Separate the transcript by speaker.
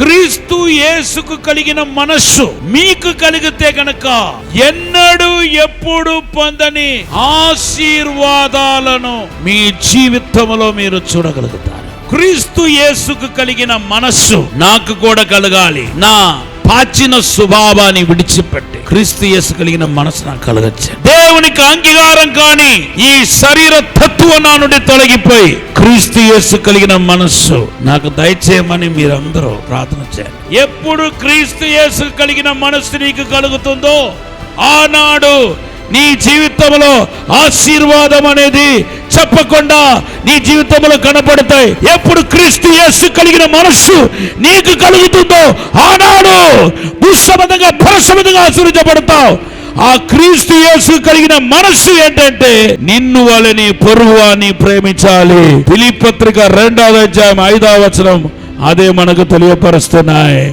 Speaker 1: క్రీస్తు యేసుకు కలిగిన మనస్సు మీకు కలిగితే గనక ఎన్నడూ ఎప్పుడు పొందని ఆశీర్వాదాలను మీ జీవితంలో మీరు చూడగలుగుతారు. క్రీస్తు యేసుకు కలిగిన మనస్సు నాకు కూడా కలగాలి. నా ప్రాచీన స్వభావాన్ని విడిచిపెట్టి క్రీస్తు యేసు కలిగిన మనసు నాకు కలగచ్చు. దేవునికి అంగీకారం కాని ఈ శరీర తత్వం నా నుండి తొలగిపోయి క్రీస్తు యేసు కలిగిన మనస్సు నాకు దయచేయమని మీరందరూ ప్రార్థన చేయండి. ఎప్పుడు క్రీస్తు యేసు కలిగిన మనస్సు నీకు కలుగుతుందో ఆనాడు నీ జీవితంలో ఆశీర్వాదం అనేది చెప్పకుండా నీ జీవితంలో కనపడతాయి. ఎప్పుడు క్రీస్తు యేసు కలిగిన మనస్సు నీకు కలుగుతుందో ఆనాడు భూసంబంధంగా పరసంబంధంగా ఆశీర్వదించబడతావు. ఆ క్రీస్తు యేసు కలిగిన మనస్సు ఏంటంటే నిన్ను వాళ్ళని పొరుగువాని ప్రేమించాలి. ఫిలిప్పీ పత్రిక 2వ అధ్యాయం 5వ వచనం అదే మనకు తెలియపరుస్తున్నాయి.